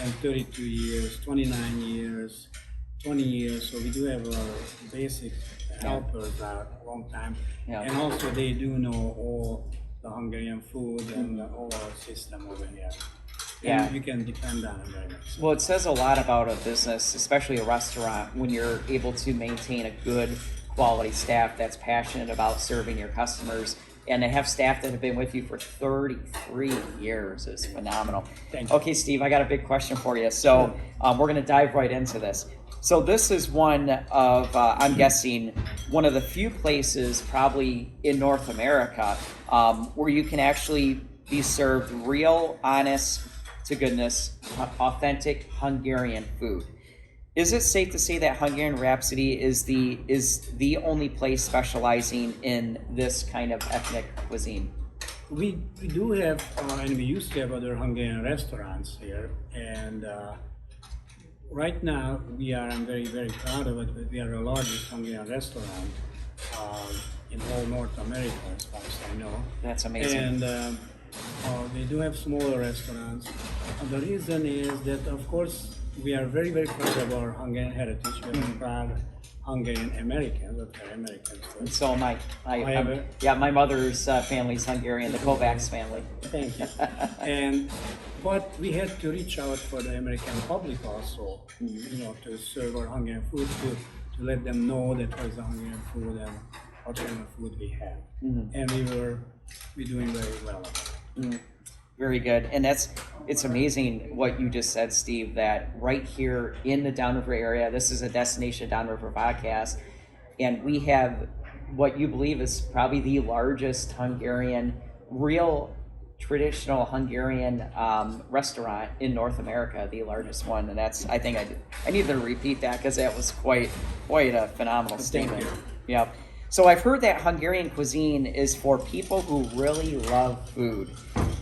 and 32 years, 29 years, 20 years. So we do have our basic helpers a long time. And also they do know all the Hungarian food and all our system over here. And you can depend on it very much. Well, it says a lot about a business, especially a restaurant, when you're able to maintain a good quality staff that's passionate about serving your customers. And to have staff that have been with you for 33 years is phenomenal. Thank you. Okay, Steve, I got a big question for you. So we're going to dive right into this. So this is one of, I'm guessing, one of the few places probably in North America where you can actually be served real, honest to goodness, authentic Hungarian food. Is it safe to say that Hungarian Rhapsody is the only place specializing in this kind of ethnic cuisine? We do have, and we used to have other Hungarian restaurants here, and right now I'm very, very proud of it, but we are the largest Hungarian restaurant in all North America, as far as I know. That's amazing. And we do have smaller restaurants. The reason is that, of course, we are very, very proud of our Hungarian heritage. We are proud Hungarian Americans, but they're Americans. And so am I. My mother's family's Hungarian, the Kovacs family. Thank you. But we had to reach out for the American public also, to serve our Hungarian food, to let them know that was the Hungarian food and what kind of food we have. And we're doing very well. Very good. And it's amazing what you just said, Steve, that right here in the Downriver area, this is a Destination Downriver podcast, and we have what you believe is probably the largest Hungarian, real traditional Hungarian restaurant in North America, the largest one. And that's, I think I need to repeat that because that was quite a phenomenal statement. Yeah. So I've heard that Hungarian cuisine is for people who really love food.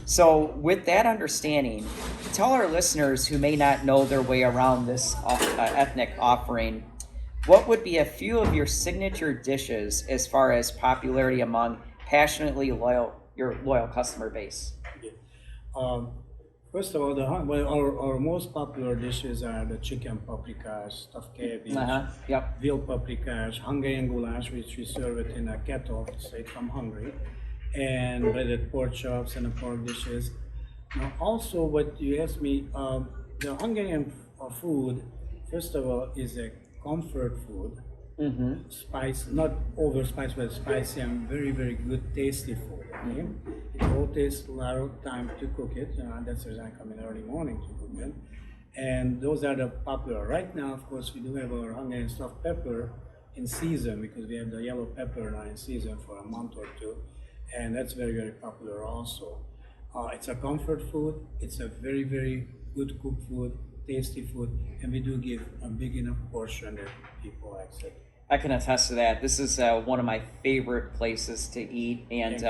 So with that understanding, tell our listeners who may not know their way around this ethnic offering, what would be a few of your signature dishes as far as popularity among your loyal customer base? First of all, our most popular dishes are the chicken paprikas, stuffed cabbage, veal paprikas, Hungarian goulash, which we serve it in a kettle straight from Hungary, and breaded pork chops and the pork dishes. Now, also, what you asked me, the Hungarian food, first of all, is a comfort food. Spice, not over spice, but spicy and very, very good, tasty food. Okay? It all takes a lot of time to cook it. That's the reason I come in early morning to cook it. And those are the popular. Right now, of course, we do have our Hungarian stuffed pepper in season, because we have the yellow pepper now in season for a month or two, and that's very, very popular also. It's a comfort food. It's a very, very good cooked food, tasty food, and we do give a big enough portion that people accept. I can attest to that. This is one of my favorite places to eat, and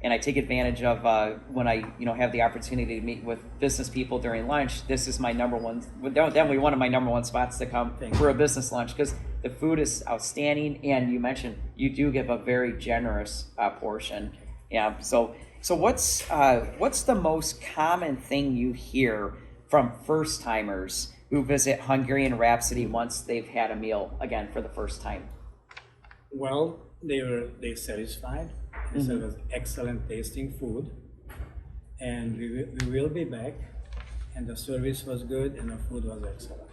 I take advantage of when I have the opportunity to meet with business people during lunch. This is my number one, definitely one of my number one spots to come for a business lunch, because the food is outstanding, and you mentioned you do give a very generous portion. Yeah. So what's the most common thing you hear from first timers who visit Hungarian Rhapsody once they've had a meal again for the first time? Well, they're satisfied. They said it was excellent tasting food, and we will be back. And the service was good, and the food was excellent.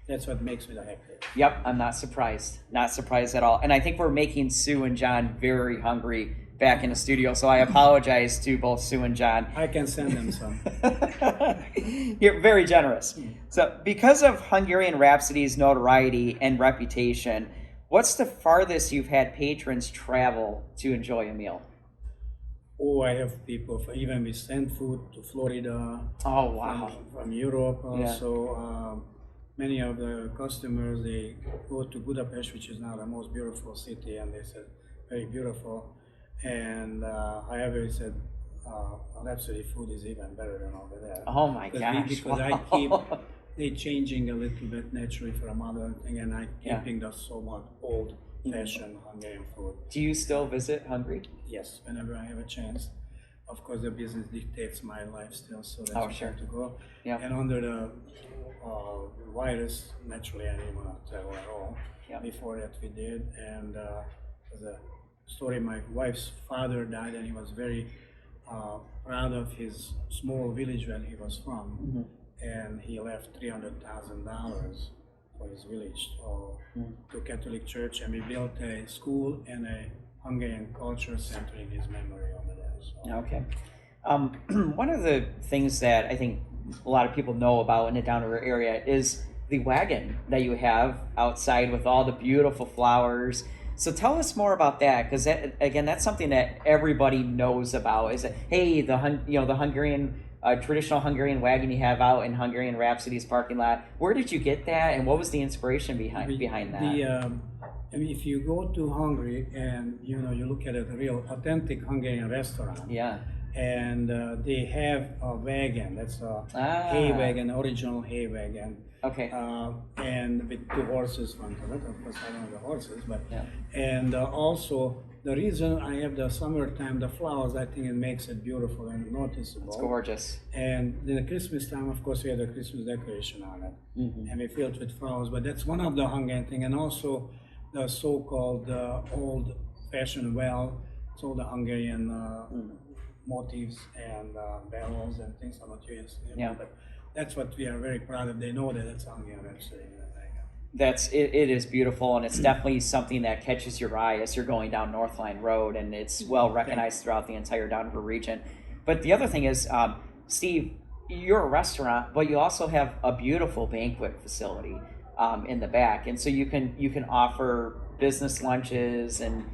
That's what makes me the happiest. Yep, I'm not surprised. Not surprised at all. And I think we're making Sue and John very hungry back in the studio, so I apologize to both Sue and John. I can send them some. You're very generous. So because of Hungarian Rhapsody's notoriety and reputation, what's the farthest you've had patrons travel to enjoy a meal? Oh, I have people, even we send food to Florida. Oh, wow. From Europe also. Many of the customers, they go to Budapest, which is now the most beautiful city, and they said, very beautiful. And however, he said, Rhapsody food is even better than over there. Oh my gosh! Because I keep they changing a little bit naturally for a modern thing, and I keeping the somewhat old-fashioned Hungarian food. Do you still visit Hungary? Yes, whenever I have a chance. Of course, the business dictates my life still, so that's where I have to go. Yeah. And under the virus, naturally, I didn't want to travel at all. Yeah. Before that, we did, and as a story, my wife's father died, and he was very proud of his small village where he was from, and he left $300,000 for his village to Catholic Church, and we built a school and a Hungarian culture center in his memory over there. So. Okay. One of the things that I think a lot of people know about in the Downriver area is the wagon that you have outside with all the beautiful flowers. So tell us more about that, because again, that's something that everybody knows about. Is that, hey, the Hungarian traditional Hungarian wagon you have out in Hungarian Rhapsody's parking lot. Where did you get that, and what was the inspiration behind that? I mean, if you go to Hungary and you look at a real authentic Hungarian restaurant, and they have a wagon. That's a hay wagon, original hay wagon. Okay. And with two horses on top. Of course, I don't know the horses, but and also the reason I have the summertime, the flowers, I think it makes it beautiful and noticeable. It's gorgeous. And in the Christmas time, of course, we have the Christmas decoration on it, and we fill it with flowers. But that's one of the Hungarian thing, and also the so-called old-fashioned well. It's all the Hungarian motifs and bells and things like that. But that's what we are very proud of. They know that it's Hungarian Rhapsody. It is beautiful, and it's definitely something that catches your eye as you're going down Northline Road, and it's well recognized throughout the entire Downriver region. But the other thing is, Steve, you're a restaurant, but you also have a beautiful banquet facility in the back, and so you can offer business lunches and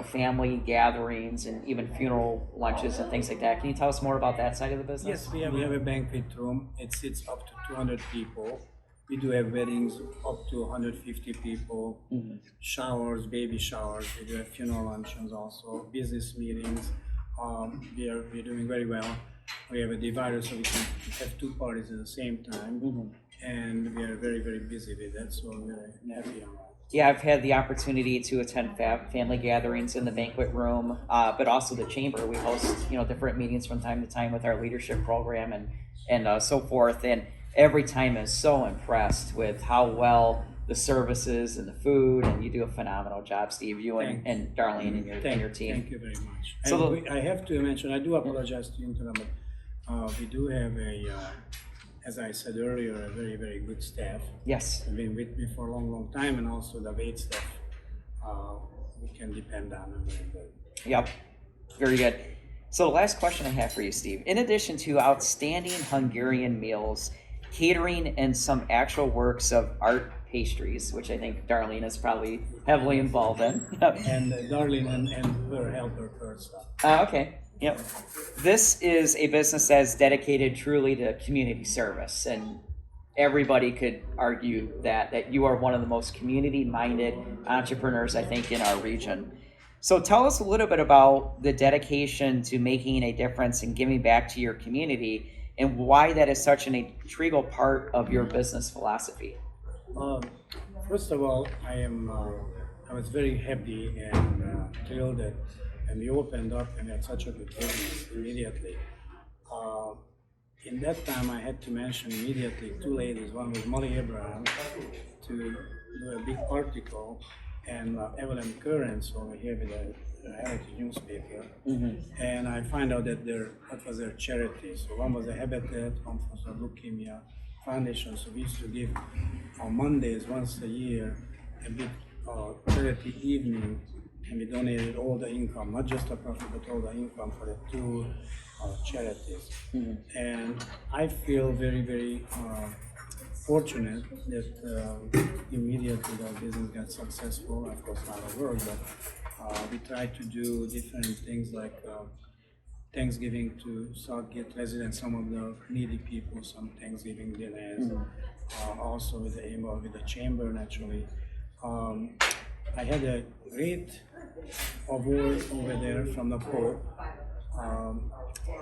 family gatherings and even funeral lunches and things like that. Can you tell us more about that side of the business? Yes, we have a banquet room. It sits up to 200 people. We do have weddings up to 150 people, showers, baby showers. We do have funeral luncheons also, business meetings. We're doing very well. We have a divider so we can have two parties at the same time, and we are very, very busy with that, so we're happy on that. Yeah, I've had the opportunity to attend family gatherings in the banquet room, but also the chamber. We host, different meetings from time to time with our leadership program and so forth. And every time I'm so impressed with how well the services and the food, and you do a phenomenal job, Steve. You and Darlene and your team. Thank you very much. So I have to mention, I do apologize to you, but we do have as I said earlier, a very, very good staff. Yes. They've been with me for a long, long time, and also the wait staff we can depend on them very good. Yep, very good. So the last question I have for you, Steve, in addition to outstanding Hungarian meals, catering, and some actual works of art pastries, which I think Darlene is probably heavily involved in. And Darlene and her helper first. Okay. Yep. This is a business that's dedicated truly to community service, and everybody could argue that you are one of the most community-minded entrepreneurs, I think, in our region. So tell us a little bit about the dedication to making a difference and giving back to your community, and why that is such an integral part of your business philosophy. First of all, I was very happy and thrilled that when we opened up and had such a good business immediately. In that time, I had to mention immediately two ladies. One was Molly Abraham to do a big article, and Evelyn Currents over here with a Heritage newspaper. And I find out that that was their charity. So one was a Habitat, one was a Leukemia Foundation. So we used to give on Mondays once a year a big charity evening, and we donated all the income, not just the profit, but all the income for the two charities. And I feel very, very fortunate that immediately the business got successful. Of course, not a work, but we tried to do different things like Thanksgiving to Southgate residents, some of the needy people, some Thanksgiving dinners, also with the aim of with the chamber naturally. I had a great award over there from the Pope.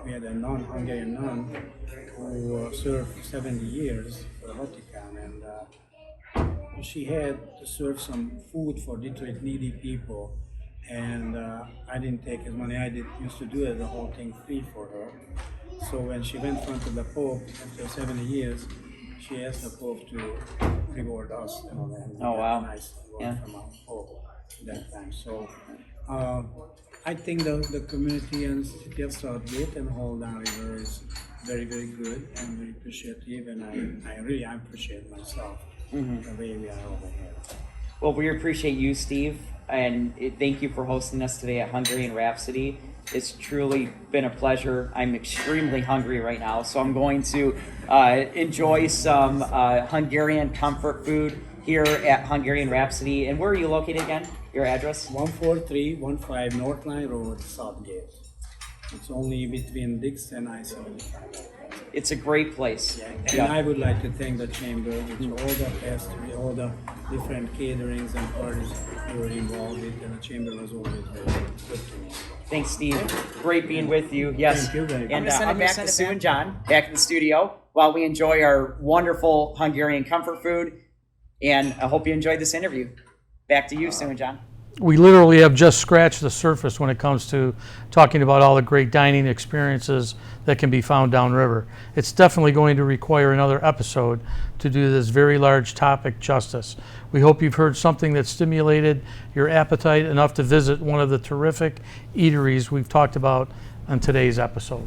We had a Hungarian nun who served 70 years for the Vatican, and she had to serve some food for Detroit needy people. And I didn't take his money. I used to do it, the whole thing free for her. So when she went in front of the Pope after 70 years, she asked the Pope to reward us. And oh, wow. Nice award from our Pope at that time. So I think the community and city of Southgate and whole Downriver is very, very good and very appreciative, and I really appreciate myself the way we are over here. Well, we appreciate you, Steve, and thank you for hosting us today at Hungarian Rhapsody. It's truly been a pleasure. I'm extremely hungry right now, so I'm going to enjoy some Hungarian comfort food here at Hungarian Rhapsody. And where are you located again? Your address? 14315 North Line Road, Southgate. It's only between Dix and I-75. It's a great place. Yeah. And I would like to thank the chamber with all the pastry, all the different caterings and parties we were involved with, and the chamber was always very good to me. Thanks, Steve. Great being with you. Yes. Thank you very much. And I'm going to back to Sue and John, back in the studio, while we enjoy our wonderful Hungarian comfort food. And I hope you enjoyed this interview. Back to you, Sue and John. We literally have just scratched the surface when it comes to talking about all the great dining experiences that can be found downriver. It's definitely going to require another episode to do this very large topic justice. We hope you've heard something that stimulated your appetite enough to visit one of the terrific eateries we've talked about on today's episode.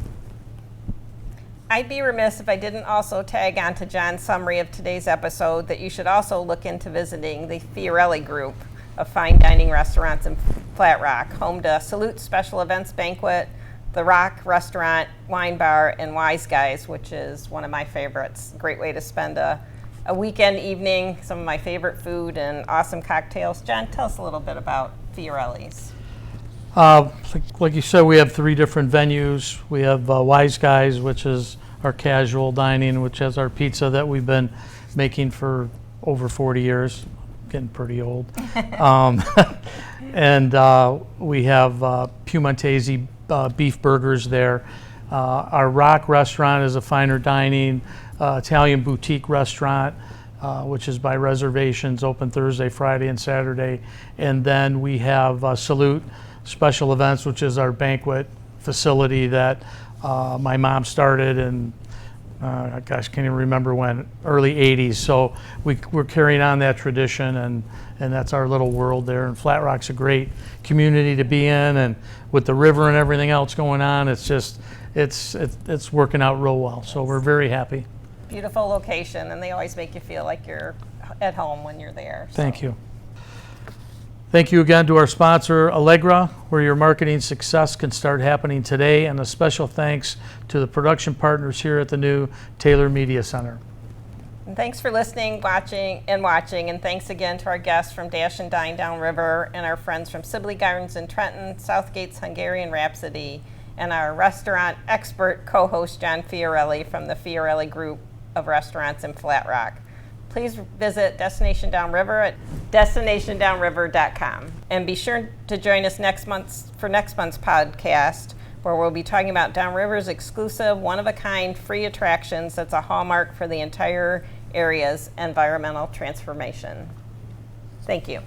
I'd be remiss if I didn't also tag on to John's summary of today's episode that you should also look into visiting the Fiorelli Group of fine dining restaurants in Flat Rock, home to Salute Special Events Banquet, The Rock Restaurant, Wine Bar, and Wise Guys, which is one of my favorites. Great way to spend a weekend evening, some of my favorite food and awesome cocktails. John, tell us a little bit about Fiorelli's. Like you said, we have 3 different venues. We have Wise Guys, which is our casual dining, which has our pizza that we've been making for over 40 years. Getting pretty old. And we have Puinti beef burgers there. Our Rock restaurant is a finer dining Italian boutique restaurant, which is by reservations, open Thursday, Friday, and Saturday. And then we have Salute Special Events, which is our banquet facility that my mom started in gosh, can't even remember when, early 80s. So we're carrying on that tradition, and that's our little world there. And Flat Rock's a great community to be in, and with the river and everything else going on, it's just, it's working out real well. So we're very happy. Beautiful location, and they always make you feel like you're at home when you're there. So. Thank you. Thank you again to our sponsor, Allegra, where your marketing success can start happening today, and a special thanks to the production partners here at the new Taylor Media Center. And thanks for listening, watching, and thanks again to our guests from Dash and Dine Downriver and our friends from Sibley Gardens in Trenton, Southgate's Hungarian Rhapsody, and our restaurant expert co-host John Fiorelli from the Fiorelli Group of Restaurants in Flat Rock. Please visit Destination Downriver at destinationdownriver.com. And be sure to join us next month's podcast, where we'll be talking about Downriver's exclusive, one-of-a-kind free attractions that's a hallmark for the entire area's environmental transformation. Thank you.